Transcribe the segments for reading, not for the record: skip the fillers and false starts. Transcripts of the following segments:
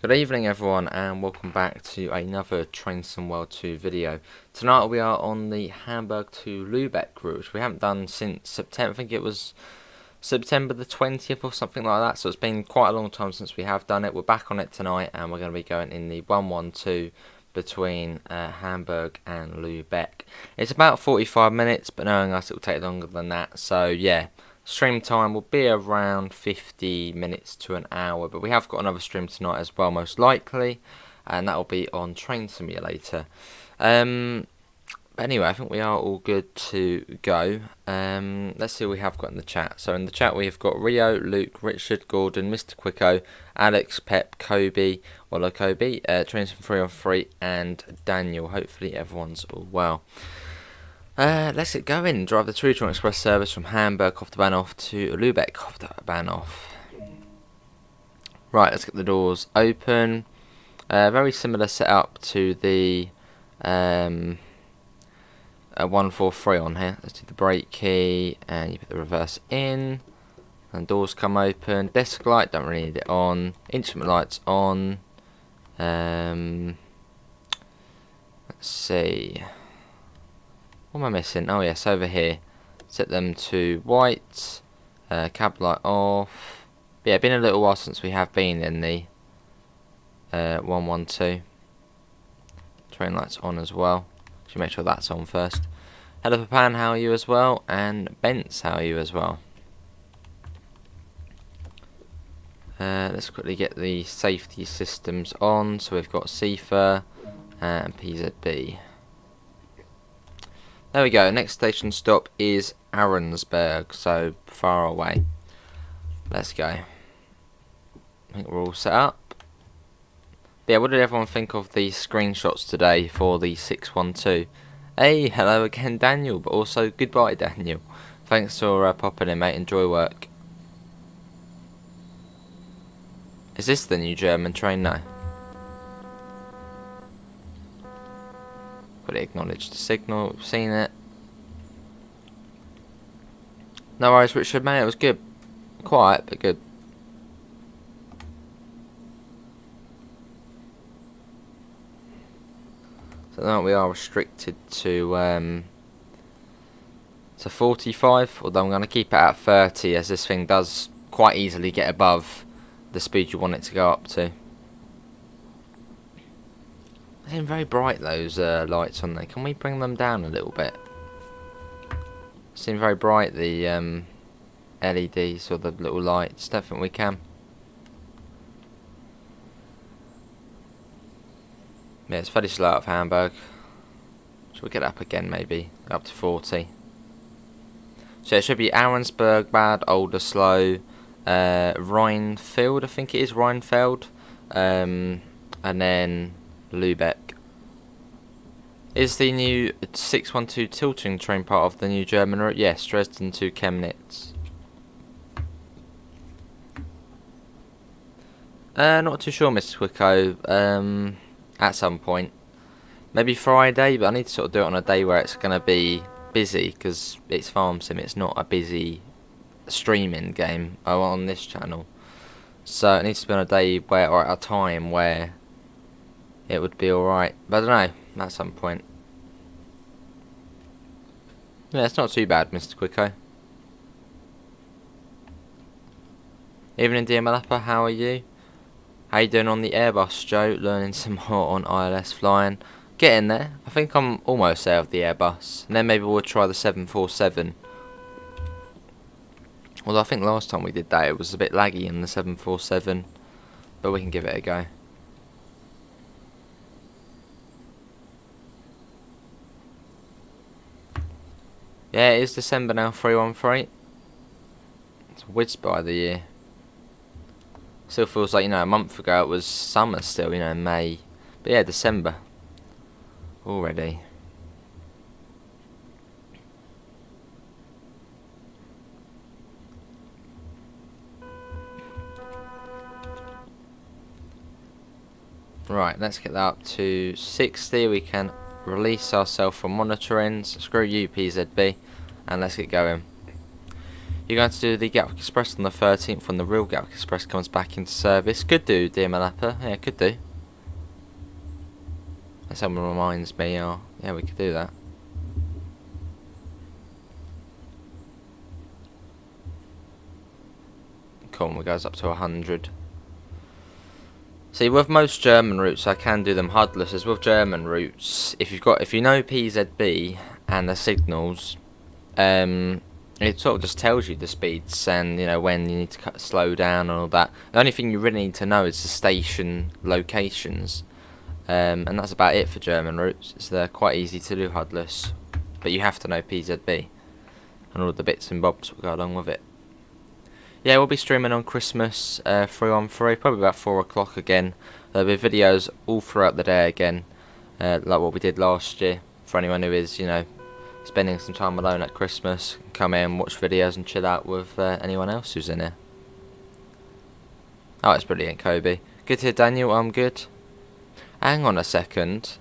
Good evening everyone and welcome back to another Train Some World 2 video. Tonight we are on the Hamburg to Lubeck route, which we haven't done since September. I think it was September the 20th or something like that, so it's been quite a long time since we have done it. We're back on it tonight and we're going to be going in the 112 between Hamburg and Lubeck. It's about 45 minutes, but knowing us it will take longer than that, so yeah. Stream time will be around 50 minutes to an hour, but we have got another stream tonight as well, most likely, and that will be on Train Simulator. But anyway, I think we are all good to go. Let's see what we have got in the chat. So in the chat we have got Rio, Luke, Richard, Gordon, Mr. Quicko, Alex, Pep, Kobe, Trains from 3 on 3, and Daniel. Hopefully everyone's all well. Let's get going. Drive the Regional Express service from Hamburg, Hauptbahnhof to Lubeck, Hauptbahnhof. Right, let's get the doors open. Very similar setup to the 143 on here. Let's do the brake key, and you put the reverse in, and doors come open. Desk light, don't really need it on. Instrument lights on. Let's see. What am I missing? Oh yes, over here. Set them to white. Cab light off. But yeah, it's been a little while since we have been in the 112. Train lights on as well. Should make sure that's on first. Hello Papan, how are you as well? And Bence, how are you as well? Let's quickly get the safety systems on. So we've got CFA and PZB. There we go, next station stop is Arensberg, so far away. Let's go. I think we're all set up. But yeah, what did everyone think of the screenshots today for the 612? Hey, hello again Daniel, but also goodbye Daniel. Thanks for popping in, mate, enjoy work. Is this the new German train now? Acknowledge the signal, we've seen it. No worries Richard, mate, it was good. Quiet, but good. So now we are restricted to 45, although I'm going to keep it at 30 as this thing does quite easily get above the speed you want it to go up to. They seem very bright, those lights on there. Can we bring them down a little bit? Seem very bright, the LEDs or the little lights. Don't think we can. Yeah, it's fairly slow out of Hamburg. Should we get up again maybe? Up to 40. So it should be Arensberg, bad, older, slow. Rheinfeld, I think it is Rheinfeld. And then Lubeck. Is the new 612 tilting train part of the new German route? Yes, Dresden to Chemnitz. Not too sure, Mr. Quicko. At some point. Maybe Friday, but I need to sort of do it on a day where it's going to be busy, because it's Farm Sim, it's not a busy streaming game on this channel. So it needs to be on a day where, or at a time where it would be alright, but I don't know, at some point. Yeah, it's not too bad, Mr. Quicko. Evening, dear Malappa, how are you? How you doing on the Airbus, Joe? Learning some more on ILS flying. Getting there. I think I'm almost there with the Airbus. And then maybe we'll try the 747. Although I think last time we did that, it was a bit laggy in the 747. But we can give it a go. Yeah, it is December now, 313. It's whizzed by the year. Still feels like, a month ago it was summer still, May. But yeah, December. Already. Right, let's get that up to 60. We can release ourselves from monitoring. So screw you, PZB. And let's get going. You're going to do the Gatwick Express on the 13th when the real Gatwick Express comes back into service. Could do, dear Malappa. Yeah, could do. Someone reminds me, oh, yeah, we could do that. Cool, it goes up to 100. See, with most German routes, I can do them HUDless. As with German routes, if you know PZB and the signals, it sort of just tells you the speeds and when you need to slow down and all that. The only thing you really need to know is the station locations, and that's about it for German routes. They're quite easy to do HUDless, but you have to know PZB and all the bits and bobs that go along with it. Yeah, we'll be streaming on Christmas 3-on-3, probably about 4 o'clock again. There'll be videos all throughout the day again, like what we did last year. For anyone who is, spending some time alone at Christmas, come in and watch videos and chill out with anyone else who's in here. Oh, that's brilliant, Kobe. Good to hear, Daniel. I'm good. Hang on a second.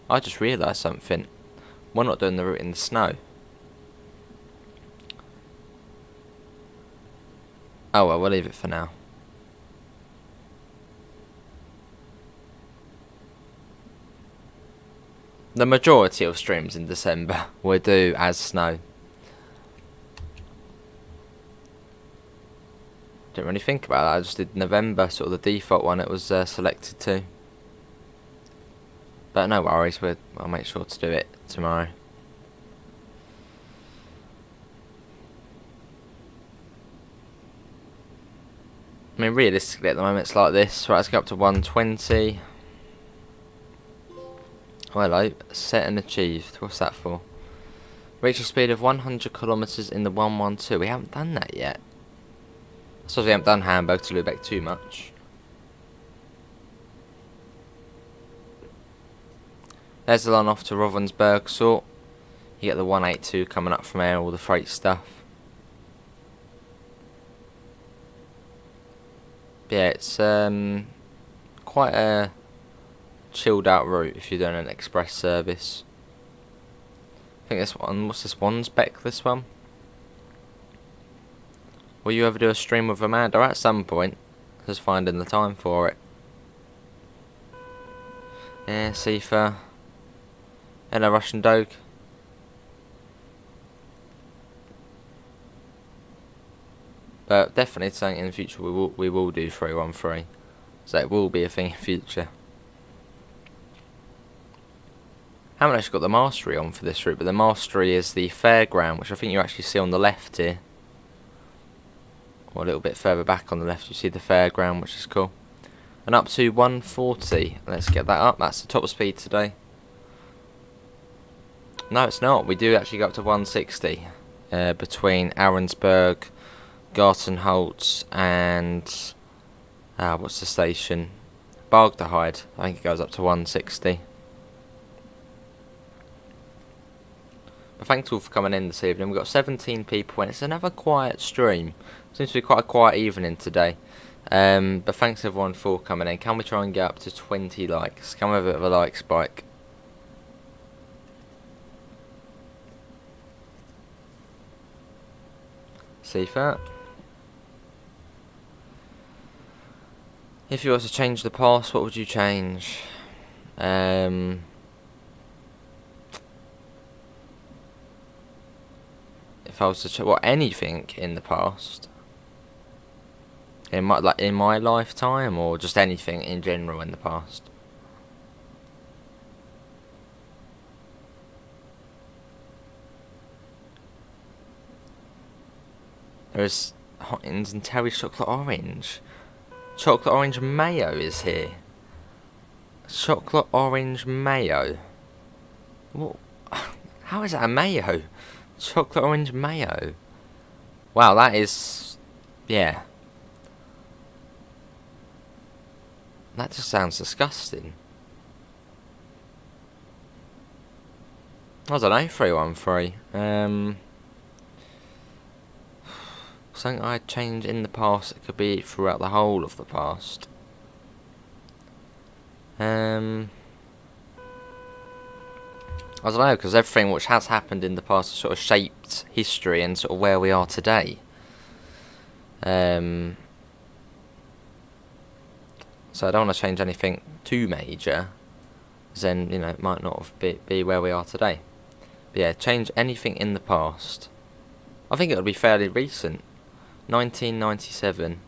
I just realised something. We're not doing the route in the snow. Oh well, we'll leave it for now. The majority of streams in December we'll do as snow. Didn't really think about that. I just did November, sort of the default one it was selected to. But no worries, I'll make sure to do it tomorrow. I mean, realistically at the moment it's like this. Right, let's go up to 120. Oh, hello. Set and achieved. What's that for? Reach a speed of 100 kilometers in the 112. We haven't done that yet. I suppose we haven't done Hamburg to Lubeck too much. There's the line off to Ravensburg sort. You get the 182 coming up from there, all the freight stuff. Yeah, it's quite a chilled out route if you're doing an express service. I think this one, what's this one spec, this one? Will you ever do a stream with Amanda at some point? Just finding the time for it. Yeah, Sifa. Hello, Russian Dog. But definitely something in the future we will do 3-1-3. So it will be a thing in the future. I haven't actually got the mastery on for this route, but the mastery is the fairground, which I think you actually see on the left here. Or a little bit further back on the left you see the fairground, which is cool. And up to 140. Let's get that up. That's the top speed today. No, it's not. We do actually go up to 160 between Ahrensburg, Gartenholz and what's the station? Bargderheide. I think it goes up to 160. But thanks all for coming in this evening. We've got 17 people and it's another quiet stream. Seems to be quite a quiet evening today. But thanks everyone for coming in. Can we try and get up to 20 likes? Can we have a bit of a like spike? See that? If you were to change the past, what would you change? If I was to change anything in the past, in my lifetime, or just anything in general in the past. There's Hottins and Terry's chocolate orange. Chocolate orange mayo is here. Chocolate orange mayo. What? How is that a mayo? Chocolate orange mayo. Wow, that is... yeah. That just sounds disgusting. I don't know, 3-1-3. Something I'd change in the past, it could be throughout the whole of the past. I don't know, because everything which has happened in the past has sort of shaped history and sort of where we are today. So I don't want to change anything too major, because then, you know, it might not be where we are today. But yeah, change anything in the past. I think it would be fairly recent. 1997.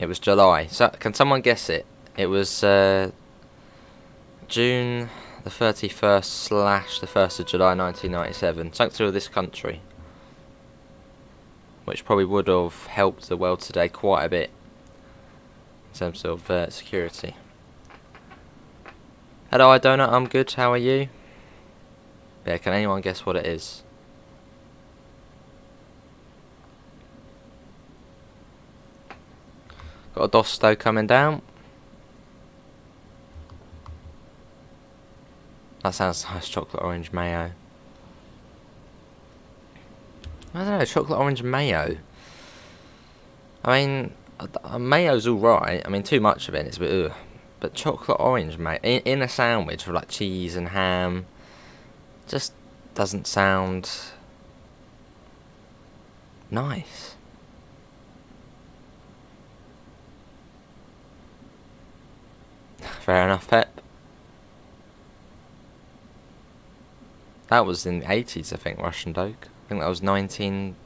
It was July. So can someone guess it? It was June the 31st / the 1st of July 1997. Something to do with this country, which probably would have helped the world today quite a bit in terms of security. Hello, Idona, I'm good, how are you? Yeah, can anyone guess what it is? Got a Dosto coming down. That sounds nice, chocolate orange mayo. I don't know, chocolate orange mayo. I mean, mayo's alright. I mean, too much of it is a bit ugh. But chocolate orange mayo in a sandwich with like cheese and ham just doesn't sound nice. Fair enough, Pep. That was in the 80s, I think, Russian Doke. I think that was 19...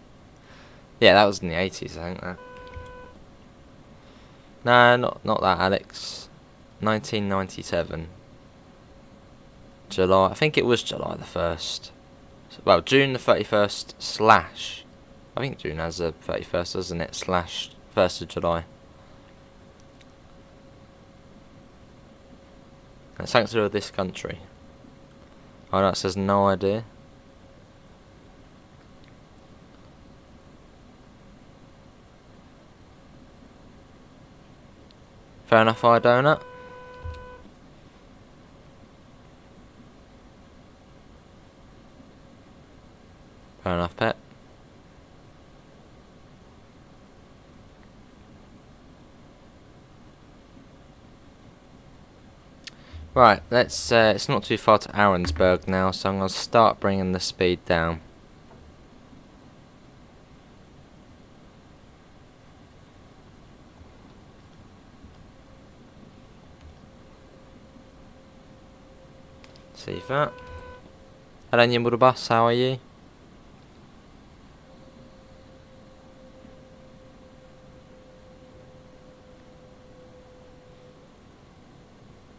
Yeah, that was in the 80s, I think, that. No, not that, Alex. 1997. July, I think it was July the 1st. Well, June the 31st / I think June has a 31st, doesn't it? / 1st of July. And it's something to do with this country. Oh no, it says no idea. Fair enough, Idona. Fair enough, Pet. Right, let's. It's not too far to Arensburg now, so I'm going to start bringing the speed down. See that. Hello, Nimbledbus, how are you?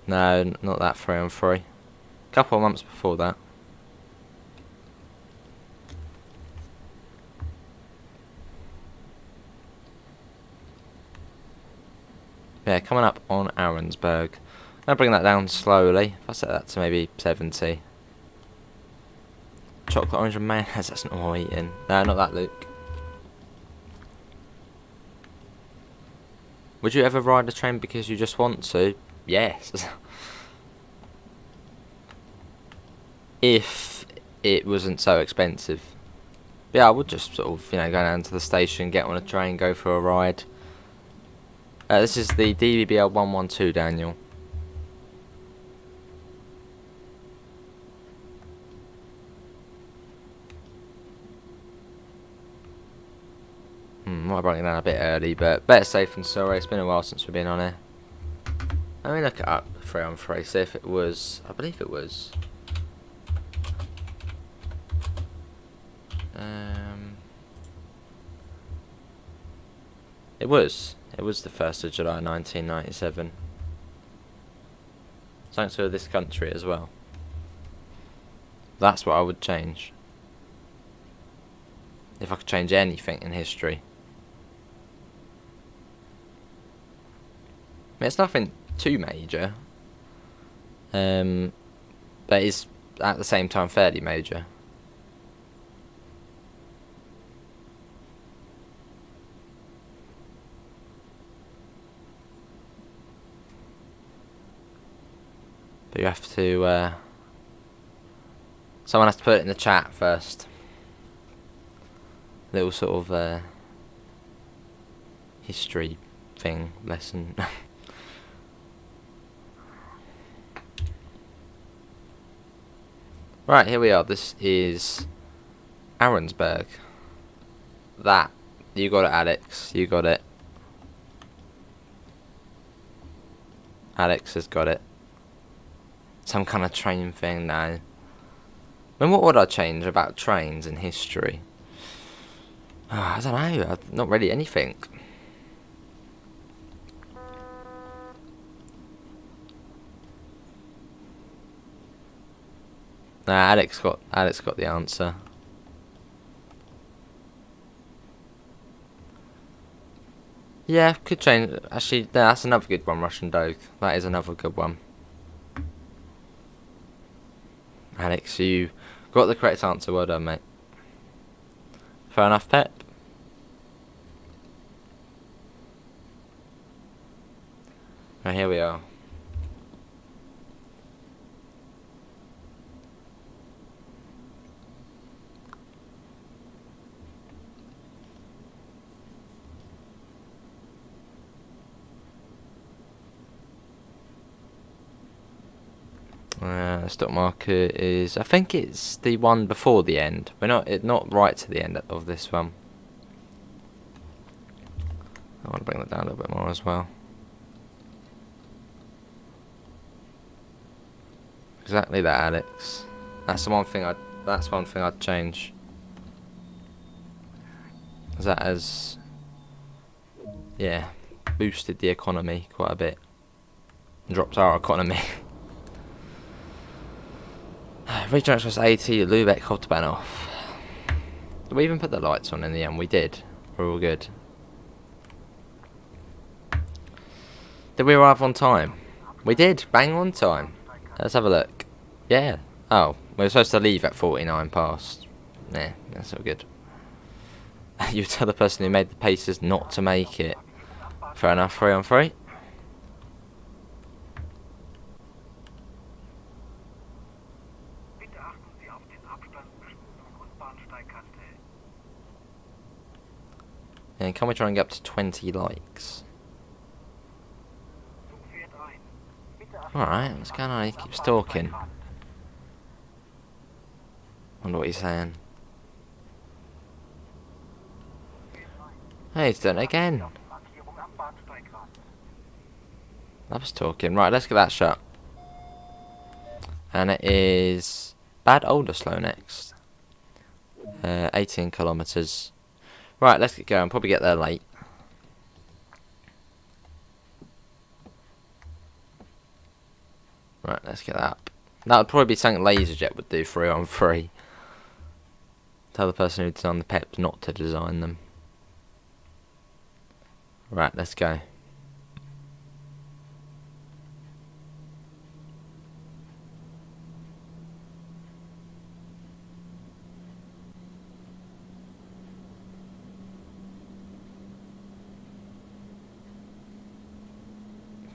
No, not that 3-on-3. Couple of months before that. Yeah, coming up on Arensburg. I'll bring that down slowly. If I set that to maybe 70. Chocolate orange and mayonnaise, that's not what I'm eating. No, not that, Luke. Would you ever ride a train because you just want to? Yes. If it wasn't so expensive. Yeah, I would just sort of, you know, go down to the station, get on a train, go for a ride. This is the DBBL 112, Daniel. Might bring it down a bit early, but better safe than sorry. It's been a while since we've been on here. Let me look it up 3-on-3, see if it was. I believe it was. It was. It was the 1st of July 1997. Thanks to this country as well. That's what I would change. If I could change anything in history. I mean, it's nothing too major. But it's at the same time fairly major. But you have to, someone has to put it in the chat first. Little sort of, history thing, lesson. Right, here we are. This is Arensberg. That. You got it, Alex. You got it. Alex has got it. Some kind of train thing now. I mean, what would I change about trains in history? I don't know. Not really anything. Nah, Alex got the answer. Yeah, could change. Actually, that's another good one, Russian Dog. That is another good one. Alex, you got the correct answer. Well done, mate. Fair enough, Pep. Right, here we are. Stock market is, I think it's the one before the end. We're not right to the end of this one. I want to bring that down a little bit more as well. Exactly that, Alex. That's one thing I'd change. That has, yeah, boosted the economy quite a bit. Dropped our economy. Regional Express 80, Lubeck, Hauptstrecke. Did we even put the lights on in the end? We did. We're all good. Did we arrive on time? We did. Bang on time. Let's have a look. Yeah. Oh, we were supposed to leave at 49 past. Nah, that's all good. You tell the person who made the paces not to make it. Fair enough, 3 on 3. And can we try and get up to 20 likes? Alright, what's going on? He keeps talking. Wonder what he's saying. Hey, he's done it again. I was talking. Right, let's get that shut. And it is Bad Oldersloe next. 18 kilometres. Right, let's get going. Probably get there late. Right, let's get that up. That would probably be something LaserJet would do 3 on 3. Tell the person who designed the peps not to design them. Right, let's go.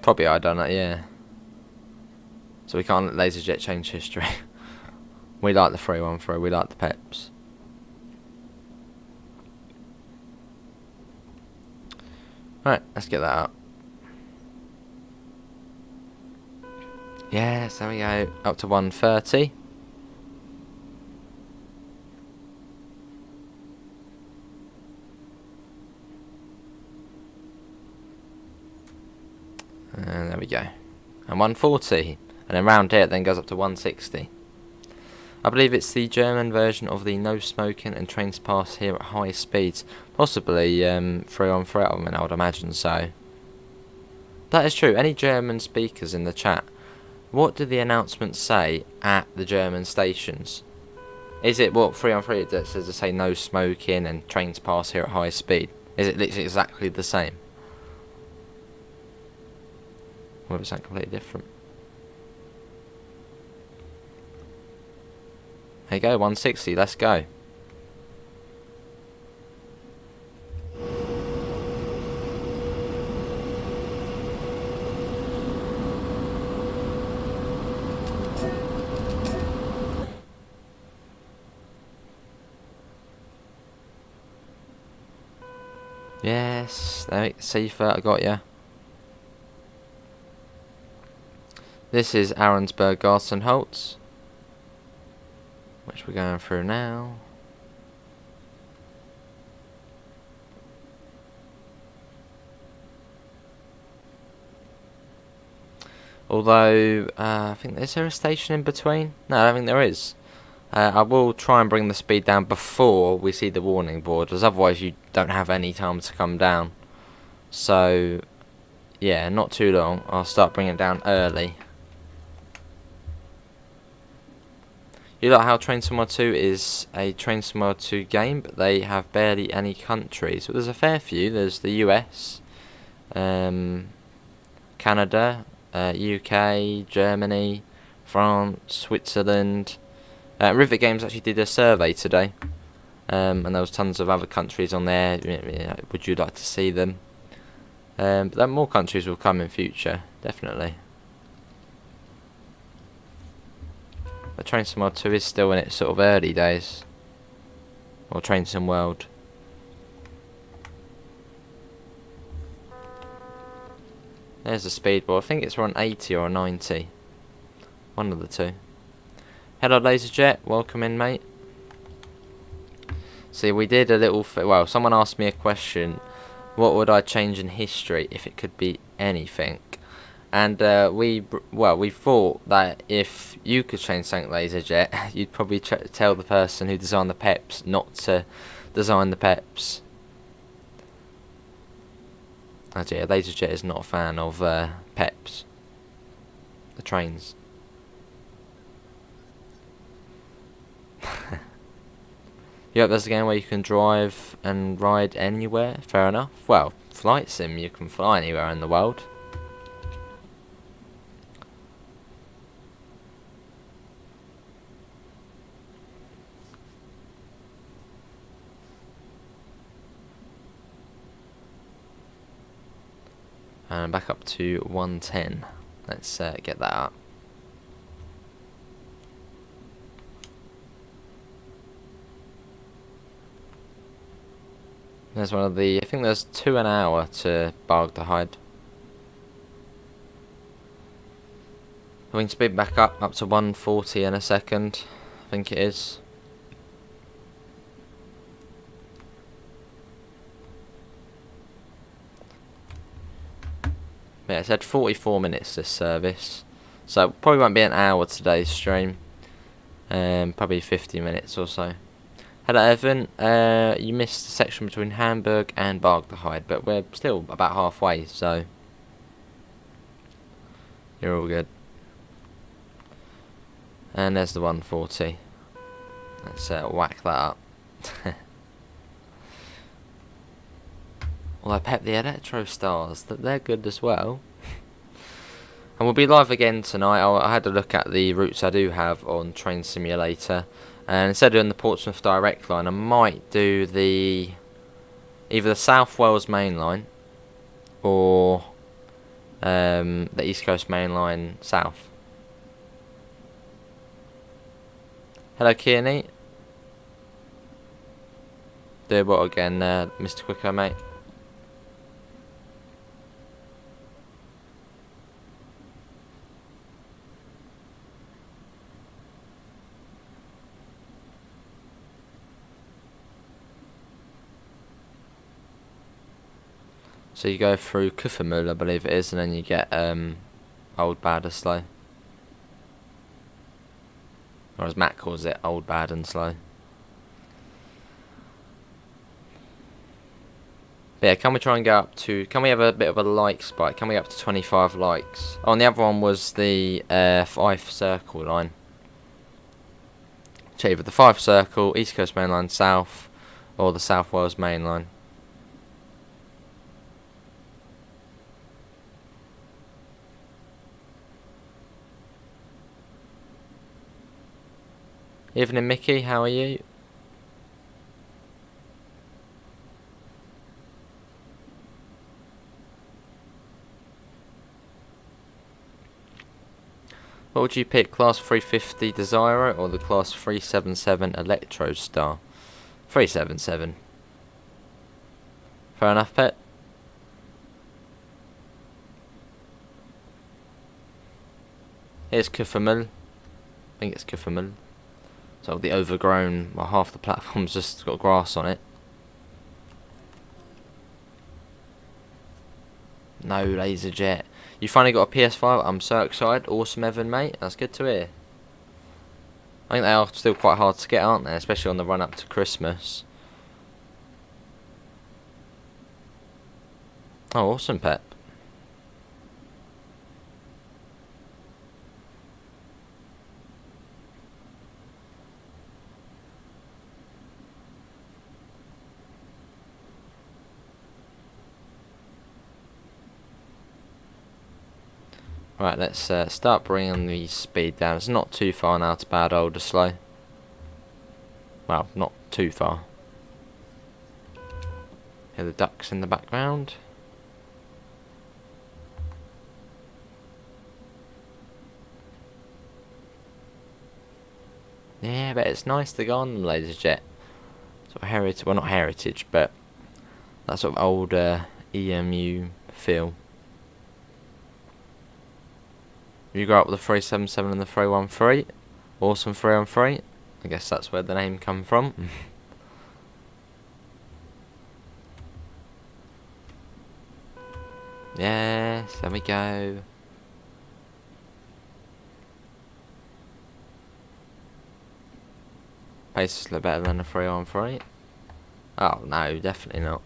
Probably I done it, yeah. So we can't let LaserJet change history. We like the 313, we like the peps. Right, let's get that up. Yes, there we go. Up to 130. And there we go. And 140. And then round here it then goes up to 160. I believe it's the German version of the no smoking and trains pass here at high speeds. Possibly 3 on 3, I would imagine so. That is true. Any German speakers in the chat? What do the announcements say at the German stations? Is it what 3 on 3 that says to say no smoking and trains pass here at high speed? Is it literally exactly the same? Or is that completely different? There you go, 160, let's go. Yes, there, safer, I got ya. This is Arensberg Gartenholz. which we're going through now. Although, I think, is there a station in between? No, I don't think there is. I will try and bring the speed down before we see the warning board, as otherwise you don't have any time to come down. So, yeah, not too long. I'll start bringing it down early. You like how Train Simulator 2 is a Train Simulator 2 game, but they have barely any countries. But there's a fair few. There's the US, Canada, UK, Germany, France, Switzerland. Rivet Games actually did a survey today, and there was tons of other countries on there. Would you like to see them? But then more countries will come in future, definitely. But Train Sim World 2 is still in its sort of early days. Or Train Sim World. There's the speedboard. I think it's around 80 or 90. One of the two. Hello LaserJet, welcome in mate. See, we did a little... well, someone asked me a question. What would I change in history if it could be anything? And we thought that if you could change something, LaserJet, you'd probably tell the person who designed the peps not to design the peps. Oh dear, LaserJet is not a fan of peps. The trains. Yep, there's a game where you can drive and ride anywhere. Fair enough. Well, flight sim, you can fly anywhere in the world. And back up to 110. Let's get that up. There's one of the... I think there's 2 an hour to Bargdehide. We can speed back up to 140 in a second. I think it is. Yeah, it said 44 minutes this service. So probably won't be an hour today's stream. Probably 50 minutes or so. Hello Evan, you missed the section between Hamburg and Bargdehide, but we're still about halfway, so you're all good. And there's the 140. Let's whack that up. Well, I pep the Electro Stars, that they're good as well. And we'll be live again tonight. I had a look at the routes I do have on Train Simulator. And instead of doing the Portsmouth Direct Line, I might do either the South Wales Main Line or the East Coast Main Line South. Hello, Kearney. Do what again, Mr. Quicker, mate? So you go through Kuffermühl, I believe it is, and then you get Old Bad and Slow. Or as Matt calls it, Old Bad and Slow. But yeah, can we try and go up to... Can we have a bit of a like spike? Can we get up to 25 likes? Oh, and the other one was the Fife Circle line. So either the Fife Circle, East Coast Main Line South, or the South Wales Main Line. Evening Mickey, how are you? What would you pick, Class 350 Desiro or the Class 377 Electro Star? 377. Fair enough, pet. Here's Kuffermühl. I think it's Kuffermühl. So the overgrown, well, half the platform's just got grass on it. No laser jet. You finally got a PS5. I'm so excited. Awesome, Evan, mate. That's good to hear. I think they are still quite hard to get, aren't they? Especially on the run up to Christmas. Oh, awesome, Pep. Right, let's start bringing the speed down. It's not too far now to bad old or slow. Well, not too far. Hear the ducks in the background. Yeah, but it's nice to go on the laser jet. Sort of heritage, well, not heritage, but that sort of old EMU feel. You grew up with the 377 and the 313. Awesome 313. I guess that's where the name come from. Yes, there we go. Pace is a little better than the 313. Oh no, definitely not.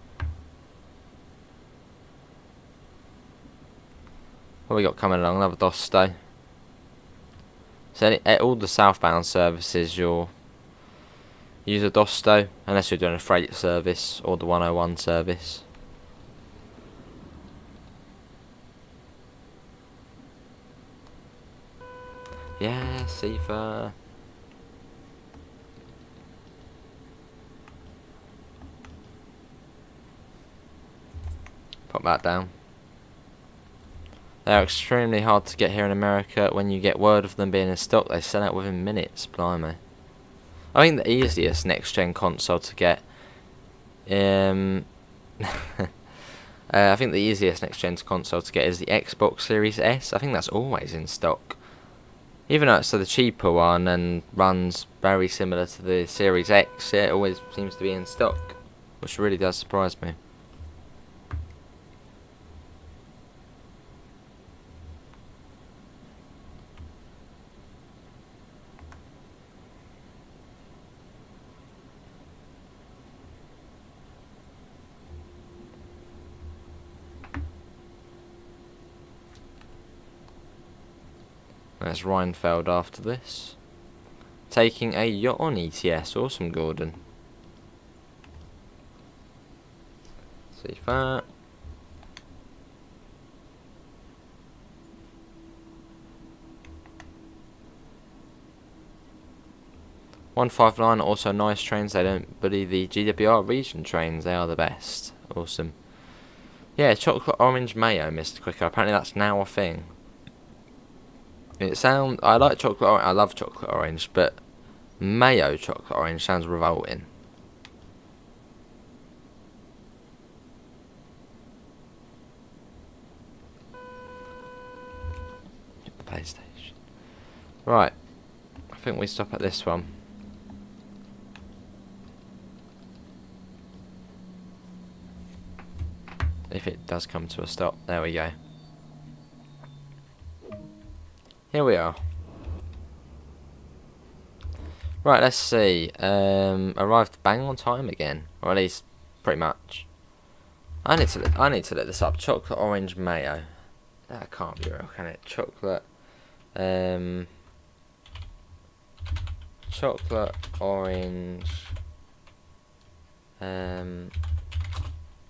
What we got coming along? Another Dosto. So at all the southbound services, you'll use a Dosto unless you're doing a freight service or the 101 service. Yeah, Sifa. Pop that down. They're extremely hard to get here in America. When you get word of them being in stock, they sell out within minutes. Blimey. I think the easiest next gen console to get, I think the easiest next gen console to get is the Xbox Series S. I think that's always in stock. Even though it's the cheaper one and runs very similar to the Series X, it always seems to be in stock, which really does surprise me. There's Reinfeld after this. Taking a yacht on ETS. Awesome, Gordon. See that. (159) also nice trains. They don't bully the GWR region trains. They are the best. Awesome. Yeah, chocolate orange mayo, Mr. Quicker. Apparently that's now a thing. I like chocolate orange, I love chocolate orange, but mayo chocolate orange sounds revolting. Get the PlayStation. Right, I think we stop at this one. If it does come to a stop, there we go. Here we are. Right, let's see. Arrived bang on time again, or at least pretty much. I need to look this up. Chocolate orange mayo. That can't be real, can it? Chocolate orange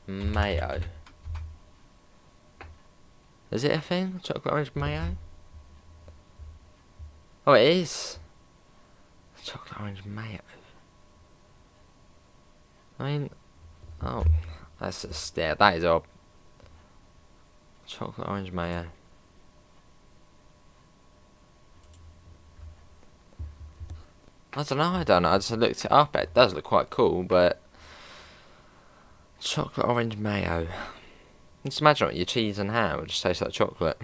mayo. Is it a thing? Chocolate orange mayo? Oh, it is. Chocolate orange mayo. I mean, oh, that's a stare. That is odd. Chocolate orange mayo. I don't know. I just looked it up. It does look quite cool, but chocolate orange mayo. Just imagine what your cheese and ham would just taste like chocolate.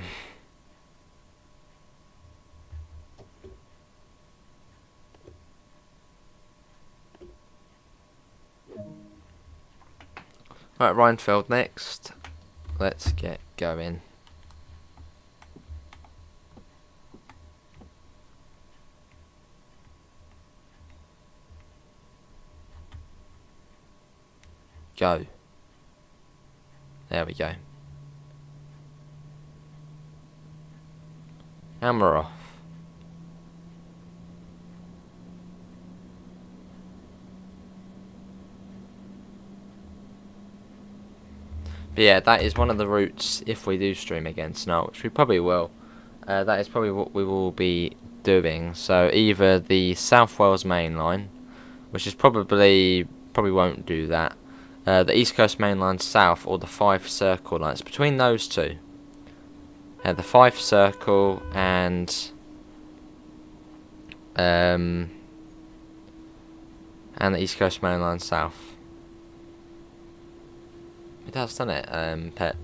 Right, Rheinfeld next. Let's get going. Go. There we go. Hammer off. But yeah, that is one of the routes if we do stream again tonight, which we probably will. That is probably what we will be doing. So either the South Wales main line, which is probably won't do that. The East Coast main line south, or the Fife Circle line. It's between those two. The Fife Circle and the East Coast main line south. It has, doesn't it, Pet?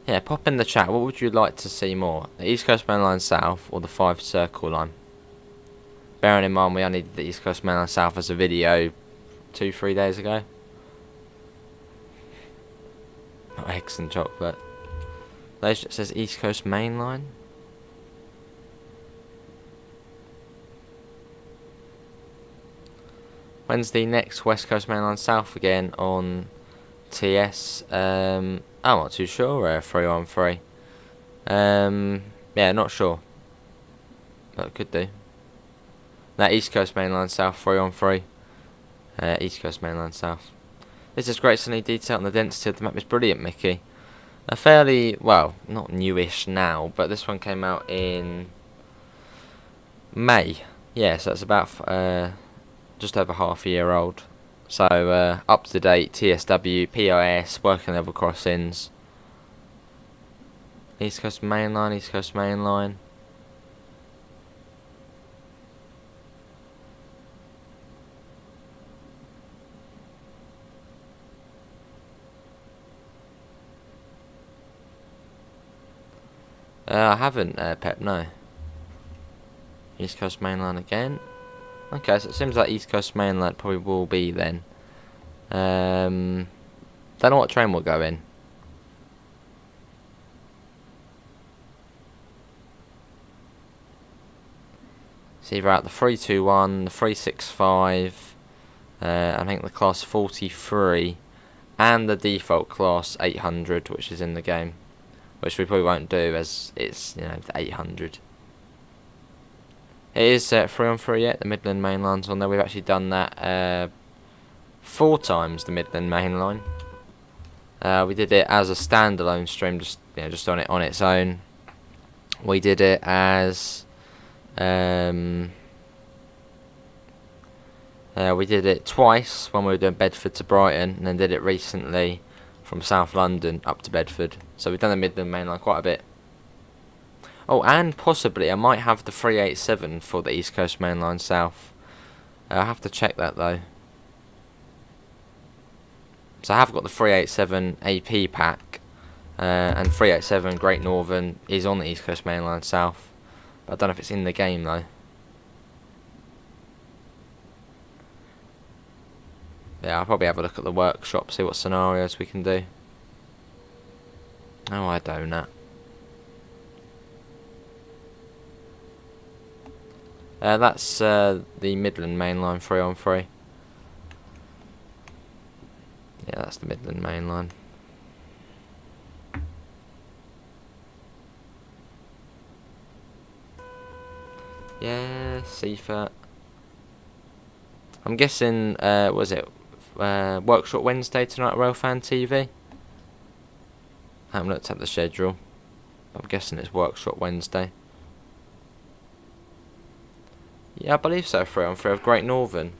Yeah, pop in the chat. What would you like to see more? The East Coast main line south or the Fife Circle line? Bearing in mind we only did the East Coast main line south as a video 2-3 days ago. Not eggs and chocolate. It says East Coast main line. When's the next West Coast main line south again on TS? I'm not too sure. 3-on-3. Yeah, not sure. But it could do. That East Coast main line south 3-on-3. East Coast main line south. This is great sunny detail and the density of the map is brilliant, Mickey. A fairly, well, not newish now, but this one came out in May. Yeah, so it's about just over half a year old. So up to date TSW, POS, working level crossings. East Coast main line, East Coast main line. I haven't, Pep, no. East Coast main line again. Okay, so it seems like East Coast main line probably will be then. Don't know what train will go in. It's either out the 321, the 365, I think the class 43, and the default class 800, which is in the game. Which we probably won't do as it's, you know, the 800. It is 3-on-3 yet, the Midland main line's on there. We've actually done that 4 times, the Midland main line. We did it as a standalone stream, just on its own. We did it as we did it twice when we were doing Bedford to Brighton, and then did it recently from South London up to Bedford. So we've done the Midland main line quite a bit. Oh, and possibly I might have the 387 for the East Coast main line south. I'll have to check that though. So I have got the 387 AP pack, and 387 Great Northern is on the East Coast main line south. But I don't know if it's in the game though. Yeah, I'll probably have a look at the workshop, see what scenarios we can do. Oh, I don't know. That's the Midland main line 3-on-3. Yeah, that's the Midland main line. Yeah, Seafert. I'm guessing, was it Workshop Wednesday tonight at Railfan TV? I haven't looked at the schedule. I'm guessing it's Workshop Wednesday. Yeah, I believe so, 3-on-3 of Great Northern.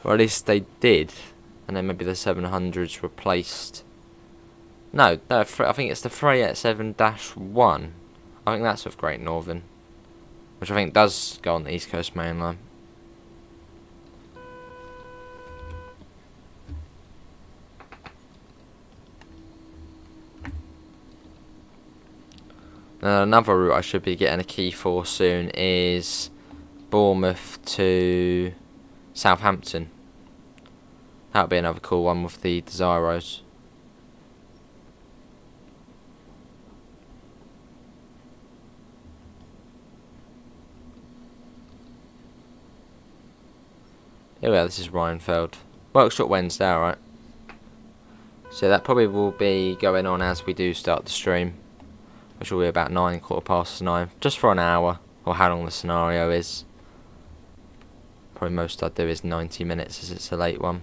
Or at least they did. And then maybe the 700s replaced. No, I think it's the 387-1. I think that's with Great Northern. Which I think does go on the East Coast main line. Another route I should be getting a key for soon is Bournemouth to Southampton. That'll be another cool one with the Desiros. Here we are, this is Rhinefeld. Workshop Wednesday, alright. So that probably will be going on as we do start the stream, which will be about 9, 9:15, just for an hour, or how long the scenario is. Probably most I'd do is 90 minutes as it's a late one.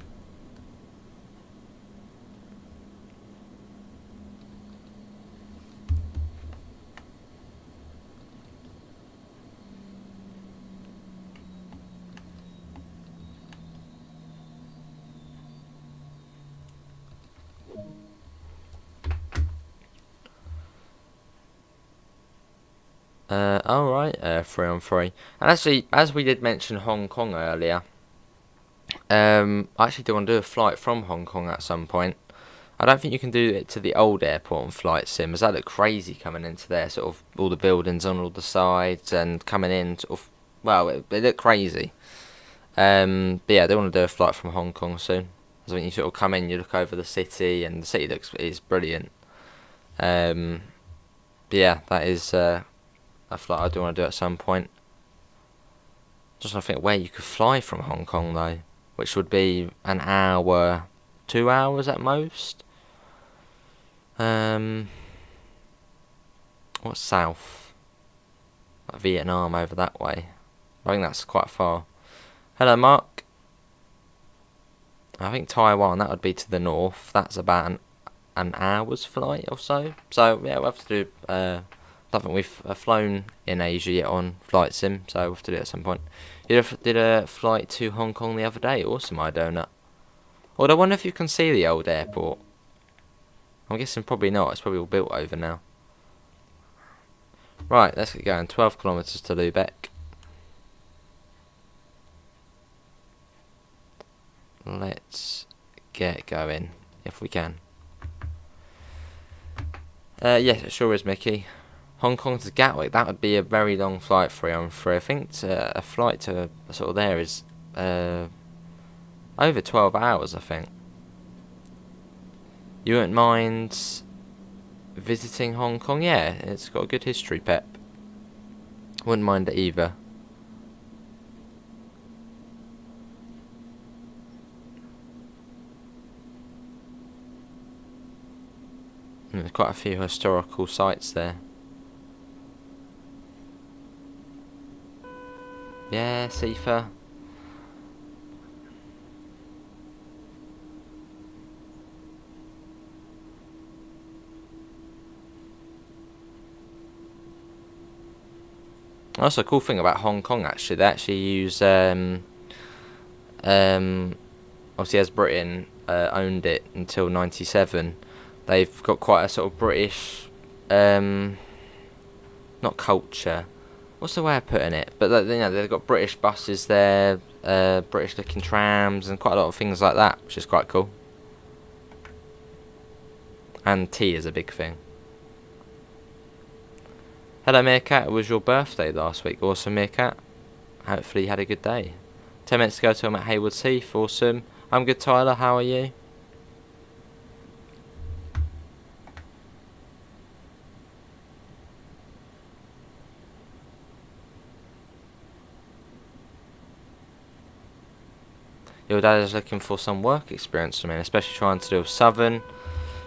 Alright, 3 on 3. And actually, as we did mention Hong Kong earlier, I actually do want to do a flight from Hong Kong at some point. I don't think you can do it to the old airport on Flight Sim, as that looked crazy coming into there, sort of all the buildings on all the sides and coming in, sort of, well, it looked crazy. But yeah, I do want to do a flight from Hong Kong soon. So when you sort of come in, you look over the city, and the city is brilliant. But yeah, that is a flight I do want to do at some point. Just trying to think where you could fly from Hong Kong though, which would be an hour, 2 hours at most. What's south? Like Vietnam over that way. I think that's quite far. Hello, Mark. I think Taiwan, that would be to the north. That's about an hour's flight or so. So yeah, we'll have to do. I don't think we've flown in Asia yet on Flight Sim, so we'll have to do it at some point. Did a flight to Hong Kong the other day. Awesome, I donut. Although I wonder if you can see the old airport. I'm guessing probably not. It's probably all built over now. Right, let's get going. 12 kilometres to Lubeck. Let's get going, if we can. Yes, it sure is, Mickey. Hong Kong to Gatwick, that would be a very long flight, 3 on 3. I think a flight to sort of there is over 12 hours, I think. You wouldn't mind visiting Hong Kong? Yeah, it's got a good history, Pep. Wouldn't mind it either. There's quite a few historical sites there. Yeah, Sifa. That's a cool thing about Hong Kong, actually. They actually use, obviously as Britain owned it until 97, they've got quite a sort of British, not culture. What's the way of putting it? But you know, they've got British buses there, British-looking trams, and quite a lot of things like that, which is quite cool. And tea is a big thing. Hello, Meerkat. It was your birthday last week. Awesome, Meerkat. Hopefully you had a good day. 10 minutes to go till I'm at Haywards Heath. Awesome. I'm good, Tyler. How are you? Your dad is looking for some work experience, I mean, especially trying to do with Southern.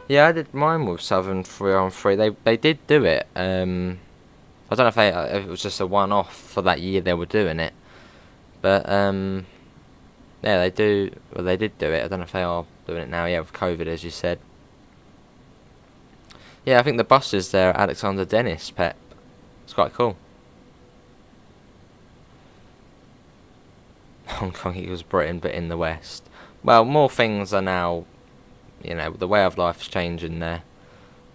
Yeah, I did mine with Southern 3 on 3. They did do it. I don't know if it was just a one-off for that year they were doing it, but yeah, they do. Well, they did do it. I don't know if they are doing it now. Yeah, with COVID, as you said. Yeah, I think the buses there are Alexander Dennis, Pep. It's quite cool. Hong Kong equals Britain, but in the West. Well, more things are now, you know, the way of life's changing there.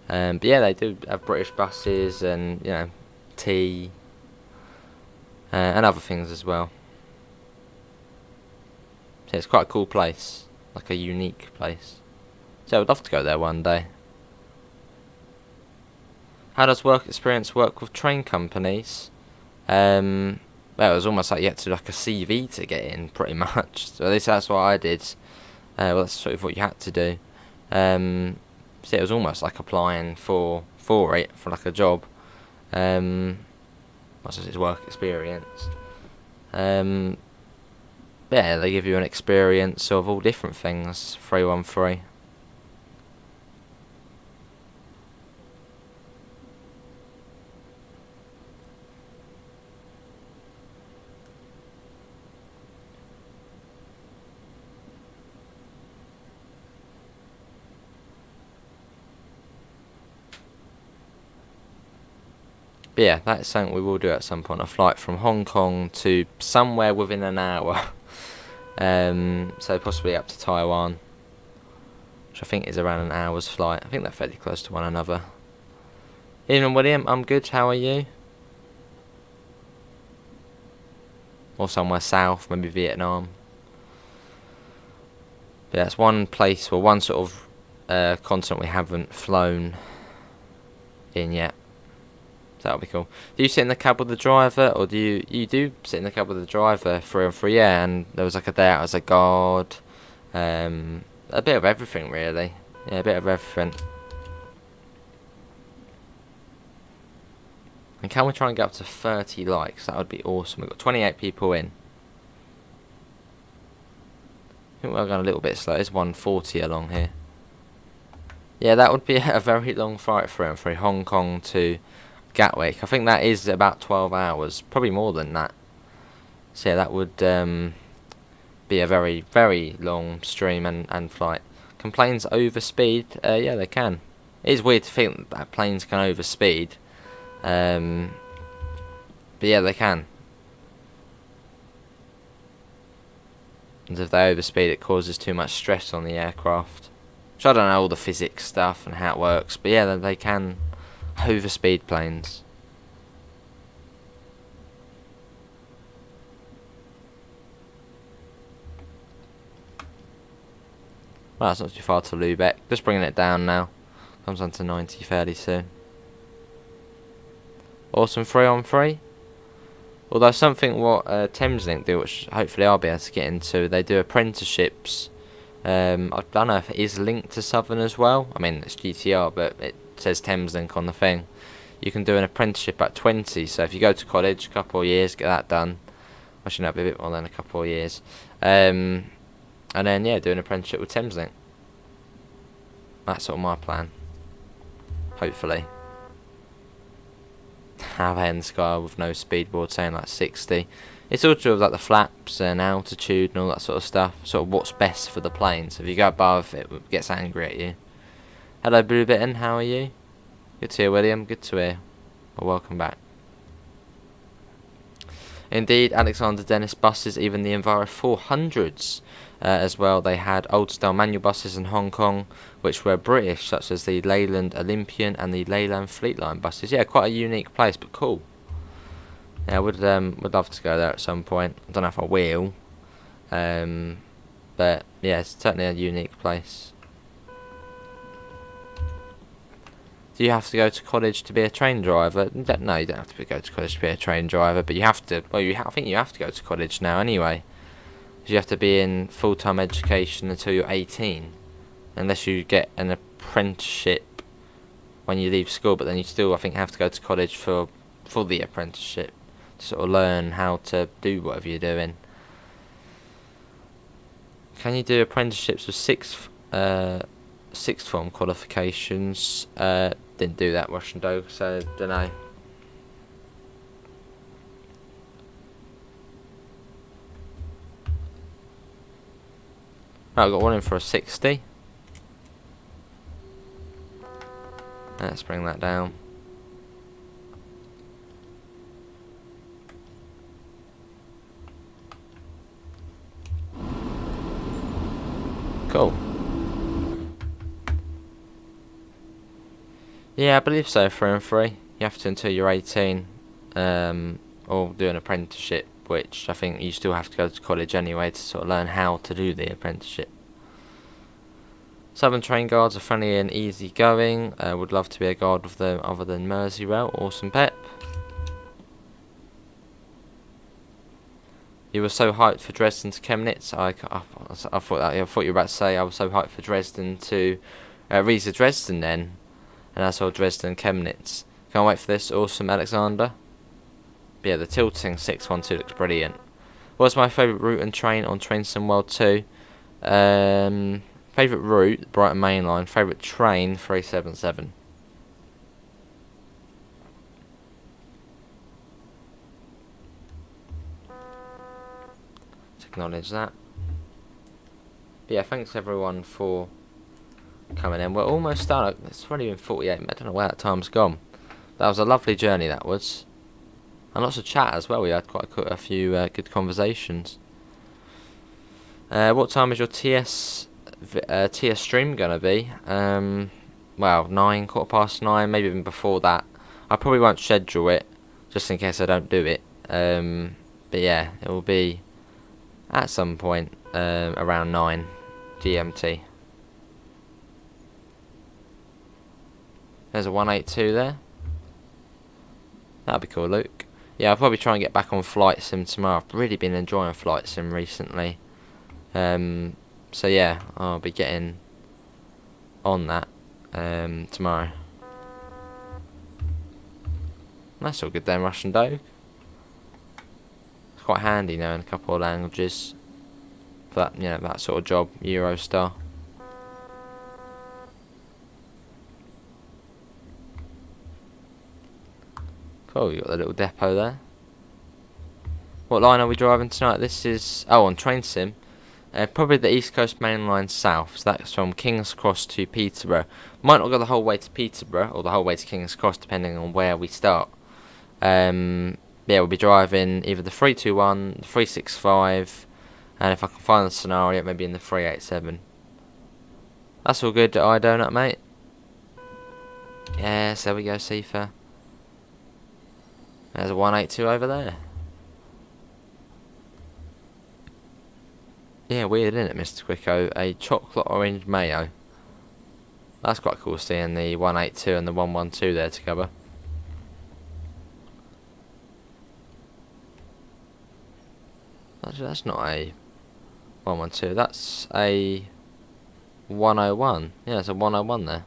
But yeah, they do have British buses and, you know, tea and other things as well. So it's quite a cool place, like a unique place. So I'd love to go there one day. How does work experience work with train companies? Well, it was almost like you had to do like a CV to get in, pretty much. So at least that's what I did. Well, that's sort of what you had to do. So it was almost like applying for like a job. What's his work experience? Yeah, they give you an experience of all different things. 313. But yeah, that's something we will do at some point. A flight from Hong Kong to somewhere within an hour. So possibly up to Taiwan, which I think is around an hour's flight. I think they're fairly close to one another. Ian and William, I'm good. How are you? Or somewhere south, maybe Vietnam. But yeah, it's one place, or one sort of continent we haven't flown in yet. So that'll be cool. Do you sit in the cab with the driver, or do you do sit in the cab with the driver 3 on 3? Yeah, and there was like a day out as a guard, a bit of everything really. Yeah, a bit of everything. And can we try and get up to 30 likes? That would be awesome. We've got 28 people in. I think we're going a little bit slow. There's 140 along here. Yeah, that would be a very long flight 3 on 3, Hong Kong to Gatwick. I think that is about 12 hours, probably more than that. So yeah, that would be a very, very long stream and flight. Can planes overspeed? Yeah, they can. It is weird to think that planes can overspeed. But yeah, they can. And if they overspeed, it causes too much stress on the aircraft. Which I don't know all the physics stuff and how it works, but yeah, they can overspeed planes. Well, that's not too far to Lubeck. Just bringing it down now. Comes on to 90 fairly soon. Awesome 3 on 3. Although something what Thameslink do, which hopefully I'll be able to get into, they do apprenticeships. I don't know if it is linked to Southern as well. I mean, it's GTR, but it says Thameslink on the thing. You can do an apprenticeship at 20, so if you go to college, a couple of years, get that done. Actually, no, it'll be a bit more than a couple of years. And then, yeah, do an apprenticeship with Thameslink. That's sort of my plan. Hopefully. Have in the sky with no speedboard, saying like 60. It's all to do with like the flaps and altitude and all that sort of stuff. Sort of what's best for the plane. So if you go above, it gets angry at you. Hello, Blue Bitten, how are you? Good to hear, William. Good to hear. Well, welcome back. Indeed, Alexander Dennis buses, even the Enviro 400s as well. They had old style manual buses in Hong Kong, which were British, such as the Leyland Olympian and the Leyland Fleetline buses. Yeah, quite a unique place, but cool. Yeah, I would love to go there at some point. I don't know if I will, but yeah, it's certainly a unique place. Do you have to go to college to be a train driver? No, you don't have to go to college to be a train driver, but you have to. Well, I think you have to go to college now anyway. You have to be in full-time education until you're 18, unless you get an apprenticeship when you leave school. But then you still, I think, have to go to college for the apprenticeship to sort of learn how to do whatever you're doing. Can you do apprenticeships with sixth form qualifications? Didn't do that Russian dog, so don't know. Right, I've got one in for a 60. Let's bring that down. Cool. Yeah, I believe so, 3 on 3. You have to until you're 18, or do an apprenticeship, which I think you still have to go to college anyway to sort of learn how to do the apprenticeship. Southern train guards are friendly and easy going. Would love to be a guard with them other than Merseyrail. Awesome, Pep. You were so hyped for Dresden to Chemnitz. I thought you were about to say I was so hyped for Dresden to Riesa Dresden then, and I saw Dresden Chemnitz. Can't wait for this. Awesome, Alexander. But yeah, the tilting 612 looks brilliant. What's my favourite route and train on Train Sim World 2? Favourite route, Brighton Main Line. Favourite train, 377. Let's acknowledge that. But yeah, thanks everyone for coming in. We're almost done. It's already been 48. I don't know where that time's gone. That was a lovely journey, that was. And lots of chat as well. We had quite a few good conversations. What time is your TS stream going to be? Well, 9, 9:15, maybe even before that. I probably won't schedule it, just in case I don't do it. But yeah, it will be at some point around 9 GMT. There's a 182 there. That'll be cool, Luke. Yeah, I'll probably try and get back on Flight Sim tomorrow. I've really been enjoying Flight Sim recently. So yeah, I'll be getting on that tomorrow. That's all good then, Russian Doge. It's quite handy knowing a couple of languages for that, that sort of job, Eurostar. Cool, you got the little depot there. What line are we driving tonight? This is on Train Sim. Probably the East Coast Main Line South. So that's from King's Cross to Peterborough. Might not go the whole way to Peterborough or the whole way to King's Cross, depending on where we start. Yeah, we'll be driving either the 321, the 365, and if I can find the scenario, maybe in the 387. That's all good, iDonut, mate. Yes, there we go, Sifa. There's a 182 over there. Yeah, weird, isn't it, Mr. Quicko? A chocolate orange mayo. That's quite cool, seeing the 182 and the 112 there together. Actually, that's not a 112. That's a 101. Yeah, it's a 101 there.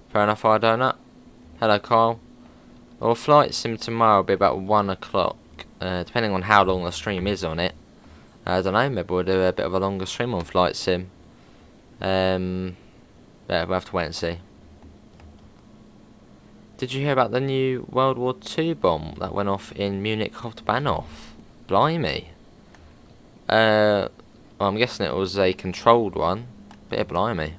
Fair enough, iDonut. Hello, Kyle. Well, Flight Sim tomorrow will be about 1 o'clock, depending on how long the stream is on it. I don't know, maybe we'll do a bit of a longer stream on Flight Sim. Yeah, we'll have to wait and see. Did you hear about the new World War II bomb that went off in Munich Hauptbahnhof? Blimey. Well, I'm guessing it was a controlled one, but yeah, blimey.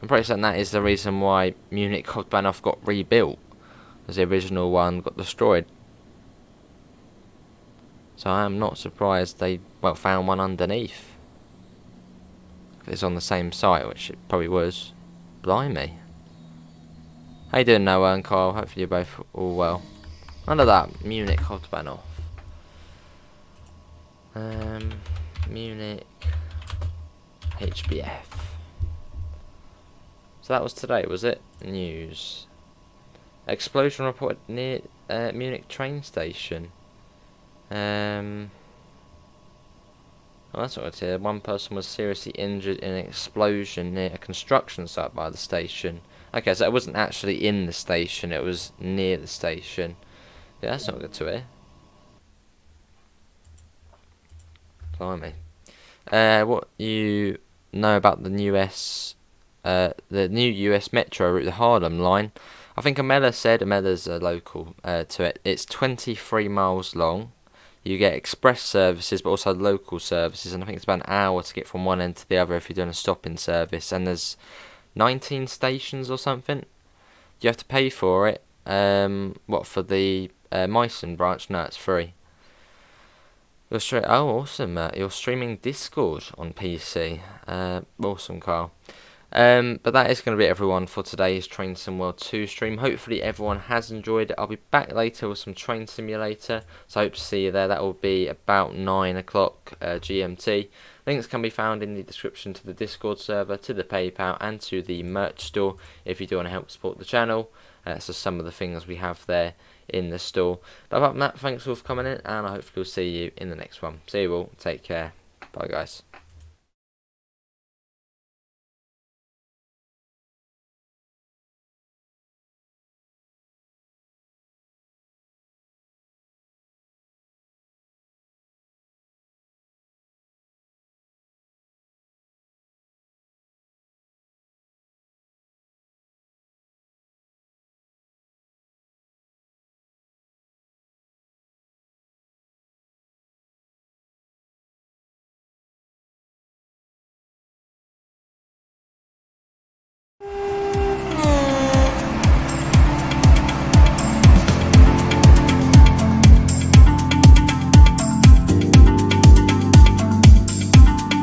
I'm pretty certain that is the reason why Munich Hauptbahnhof got rebuilt, as the original one got destroyed. So I am not surprised they, found one underneath. If it's on the same site, which it probably was. Blimey. How you doing, Noah and Kyle? Hopefully you're both all well. Under that, Munich Hauptbahnhof. Munich HBF. So that was today, was it? News. Explosion reported near Munich train station. Well, that's what it's here. One person was seriously injured in an explosion near a construction site by the station. Okay, so it wasn't actually in the station, it was near the station. Yeah, that's not good to hear. Blimey. What you know about the new US Metro route, the Harlem line? I think Amella's local to it. It's 23 miles long. You get express services, but also local services, and I think it's about an hour to get from one end to the other if you're doing a stopping service. And there's 19 stations or something. You have to pay for it. For the Meissen branch? No, it's free. Awesome, You're streaming Discord on PC. Awesome, Carl. But that is going to be everyone for today's Train Sim World 2 stream. Hopefully everyone has enjoyed it. I'll be back later with some Train Simulator, so I hope to see you there. That will be about 9 o'clock GMT. Links can be found in the description to the Discord server, to the PayPal, and to the merch store if you do want to help support the channel. So some of the things we have there in the store. But apart from that, thanks all for coming in, and I hopefully will see you in the next one. See you all. Take care. Bye, guys.